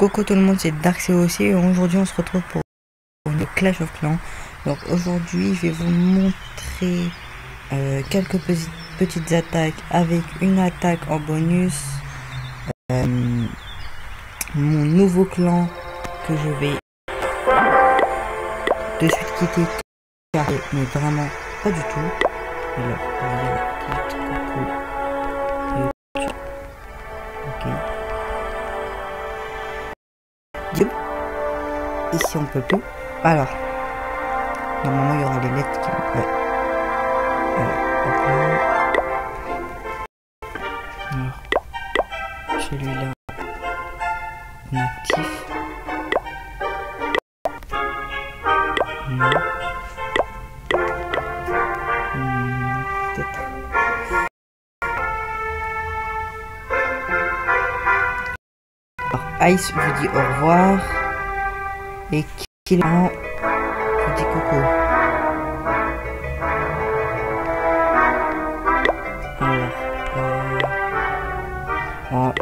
Coucou tout le monde, c'est DarkCOC et aujourd'hui on se retrouve pour le Clash of Clans. Donc aujourd'hui je vais vous montrer quelques petites attaques avec une attaque en bonus. Mon nouveau clan que je vais de suite quitter car mais vraiment pas du tout. Alors ok. Ici on peut plus. Alors normalement il y aura les lettres qui... Ouais. Alors celui-là inactif. Non. Peut-être. Alors Ice vous dit au revoir. Et Killan vous dit coucou. Alors,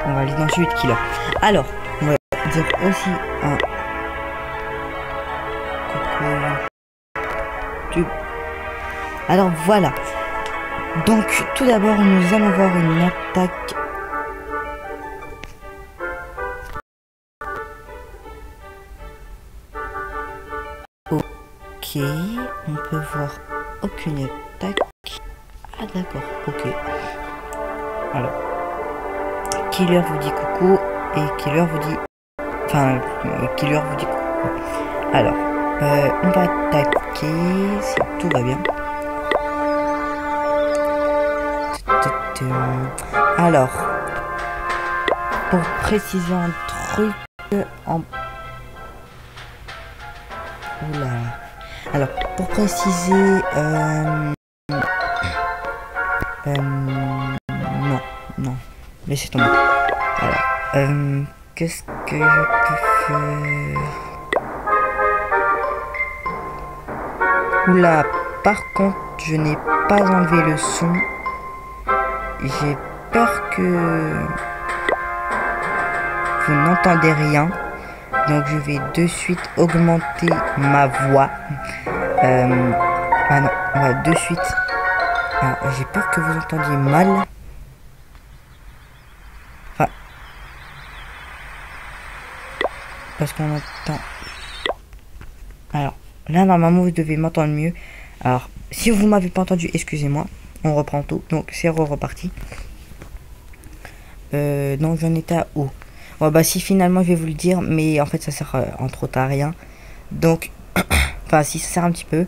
on va aller dans celui de Killan. Alors, on va dire aussi un coucou. Alors voilà. Donc tout d'abord nous allons voir une attaque. Ok, on peut voir aucune attaque. Ah d'accord, ok. Alors, Killer vous dit coucou et Killer vous dit... Enfin, Killer vous dit coucou. Alors, on va attaquer si tout va bien. Alors, pour préciser un truc en... Oula. Alors, pour préciser, non, laissez tomber. Alors, qu'est-ce que je peux faire? Oula, par contre, je n'ai pas enlevé le son. J'ai peur que vous n'entendez rien. Donc je vais de suite augmenter ma voix. Ah non, on va de suite. Alors j'ai peur que vous entendiez mal. Enfin, parce qu'on entend. Alors là normalement vous devez m'entendre mieux. Alors si vous m'avez pas entendu, excusez-moi. On reprend tout. Donc c'est reparti. Donc j'en étais à où? Ouais, bah si finalement je vais vous le dire, mais en fait ça sert entre autres à rien. Donc, enfin si ça sert un petit peu,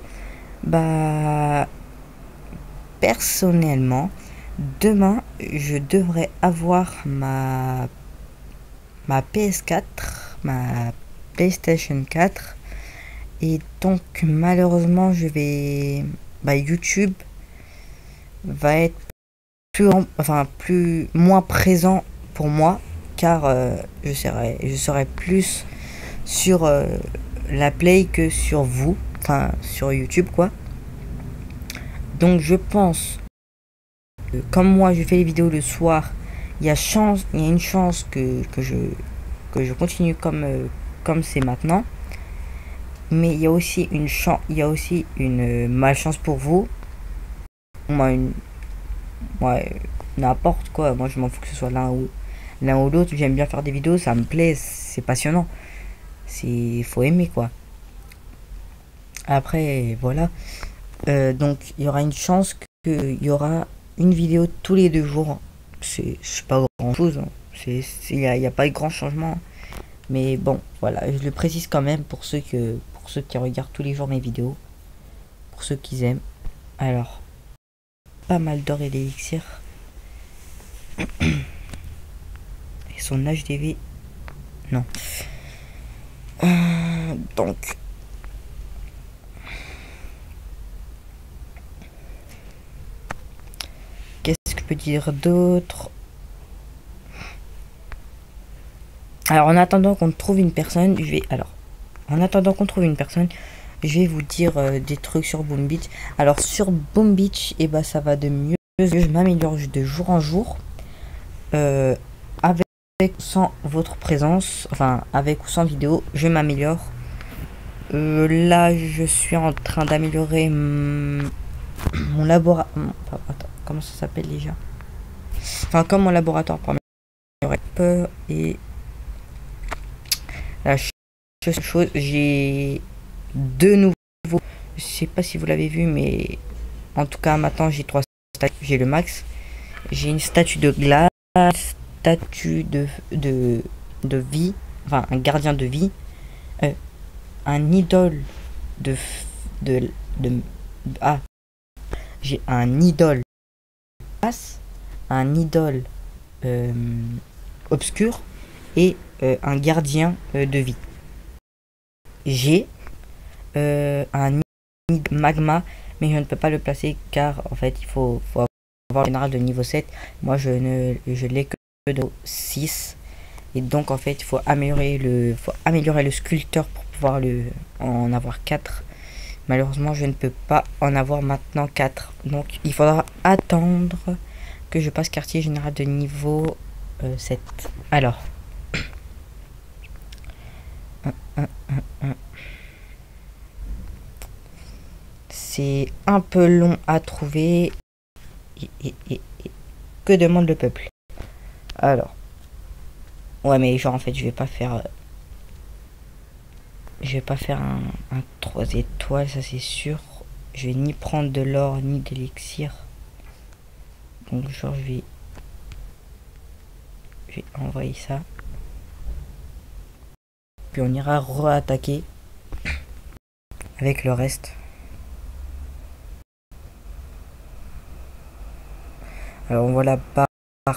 bah personnellement, demain je devrais avoir ma PS4, ma PlayStation 4, et donc malheureusement je vais, bah YouTube va être moins présent pour moi. Car je serai plus sur la Play que sur vous, enfin sur YouTube quoi. Donc je pense que comme moi je fais les vidéos le soir, il y a une chance que je continue comme c'est maintenant. Mais il y a aussi une malchance pour vous. Moi n'importe quoi, moi je m'en fous que ce soit l'un ou l'autre, j'aime bien faire des vidéos, ça me plaît, c'est passionnant. Faut aimer quoi. Après voilà. Donc il y aura une chance qu'il y aura une vidéo tous les 2 jours. C'est pas grand chose, hein. Il n'y a pas de grand changement. Mais bon, voilà, je le précise quand même pour ceux qui regardent tous les jours mes vidéos. Pour ceux qui aiment. Alors, pas mal d'or et d'élixir. Son HDV non. Donc qu'est-ce que je peux dire d'autre? Alors en attendant qu'on trouve une personne, je vais vous dire des trucs sur Boom Beach. Alors sur Boom Beach, et bah ça va de mieux, je m'améliore de jour en jour. Avec sans votre présence, enfin avec ou sans vidéo, je m'améliore. Là, je suis en train d'améliorer mon laboratoire. Attends, comment ça s'appelle déjà? Enfin, comme mon laboratoire pour améliorer un peu. Et la chose, j'ai deux nouveaux. Je sais pas si vous l'avez vu, mais en tout cas, maintenant j'ai 3 statues. J'ai le max. J'ai une statue de glace, statue de vie, enfin un gardien de vie, un idole de de ah, j'ai un idole un idole obscur et un gardien de vie. J'ai un magma, mais je ne peux pas le placer car en fait il faut avoir un général de niveau 7. Moi je l'ai que de 6. Et donc en fait il faut améliorer le sculpteur pour pouvoir en avoir 4. Malheureusement je ne peux pas en avoir maintenant 4. Donc il faudra attendre que je passe quartier général de niveau 7. Alors. C'est un peu long à trouver. Et que demande le peuple? Alors. Ouais mais genre en fait je vais pas faire un 3 étoiles, ça c'est sûr. Je vais ni prendre de l'or ni d'élixir. Donc genre je vais envoyer ça. Puis on ira re-attaquer avec le reste. Alors on voit la barre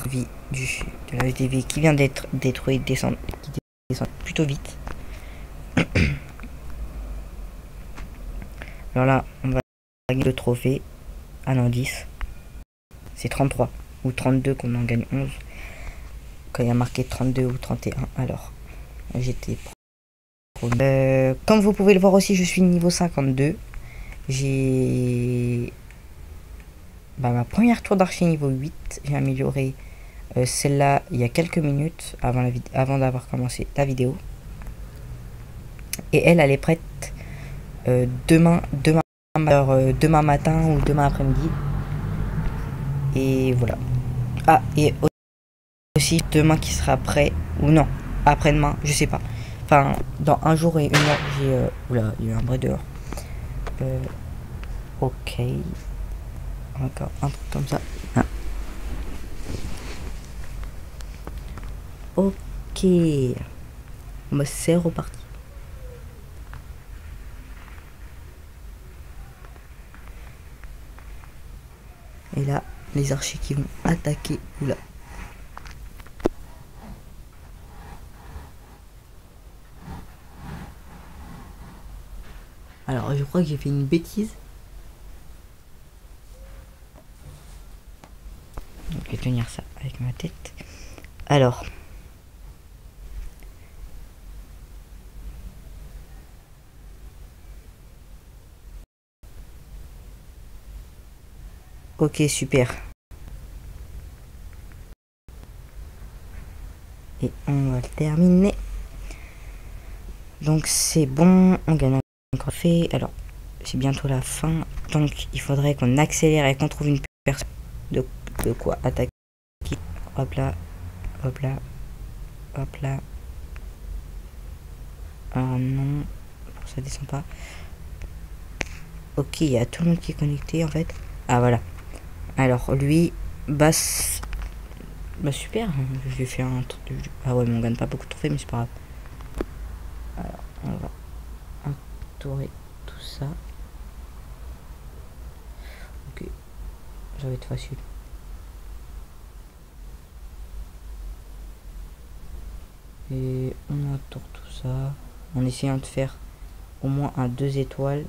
vie de la SDV qui vient d'être détruite, qui descend plutôt vite. Alors là, on va gagner le trophée. Ah non, 10. C'est 33 ou 32 qu'on en gagne 11. Quand il y a marqué 32 ou 31. Alors, j'étais comme vous pouvez le voir aussi, je suis niveau 52. J'ai ma première tour d'archer niveau 8. J'ai amélioré celle-là il y a quelques minutes avant d'avoir commencé la vidéo. Et elle est prête demain matin ou demain après-midi. Et voilà. Ah, et aussi demain qui sera prêt, ou non, après-demain, je sais pas. Enfin, dans un jour et une heure, j'ai... oula, il y a eu un bruit dehors. Ok. Encore un truc comme ça. Ah. Ok. Bah, c'est reparti. Et là, les archers qui vont attaquer. Oula. Alors, je crois que j'ai fait une bêtise. Donc, je vais tenir ça avec ma tête. Alors. Ok, super. Et on va le terminer. Donc c'est bon, on gagne encore fait. Alors, c'est bientôt la fin. Donc il faudrait qu'on accélère et qu'on trouve une personne de quoi attaquer. Hop là, hop là, hop là. Ah non, ça descend pas. Ok, il y a tout le monde qui est connecté en fait. Ah voilà. Alors lui, basse. Bah super, je vais faire un truc de... Ah ouais, mais on gagne pas beaucoup de trophées, mais c'est pas grave. Alors, on va entourer tout ça. Ok, ça va être facile. Et on entoure tout ça en essayant de faire au moins un 2 étoiles.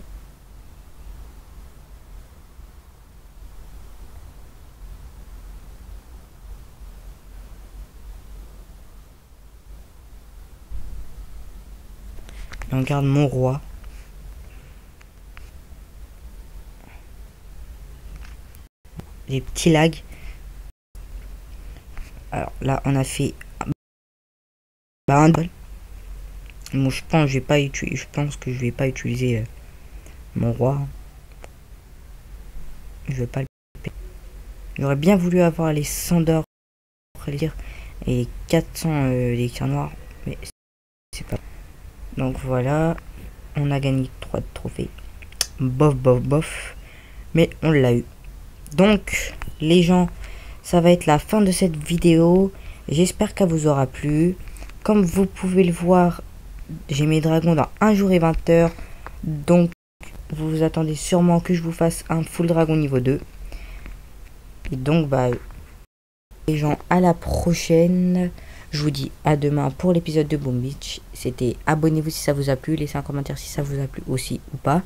Et on garde mon roi. Les petits lags. Alors là on a fait Bah, un bol. Bon, je pense, je pense que je vais pas utiliser mon roi. Je vais pas le payer. J'aurais bien voulu avoir les 100 d'or et 400 élixirs noirs, mais c'est pas. Donc voilà, on a gagné 3 trophées. Bof, bof, bof. Mais on l'a eu. Donc, les gens, ça va être la fin de cette vidéo. J'espère qu'elle vous aura plu. Comme vous pouvez le voir, j'ai mes dragons dans 1 jour et 20 heures. Donc, vous vous attendez sûrement que je vous fasse un full dragon niveau 2. Et donc, bah, les gens, à la prochaine. Je vous dis à demain pour l'épisode de Boom Beach. C'était abonnez-vous si ça vous a plu. Laissez un commentaire si ça vous a plu aussi ou pas.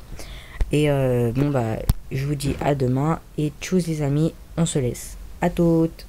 Et bon, bah, je vous dis à demain. Et tchuss les amis, on se laisse. À toutes.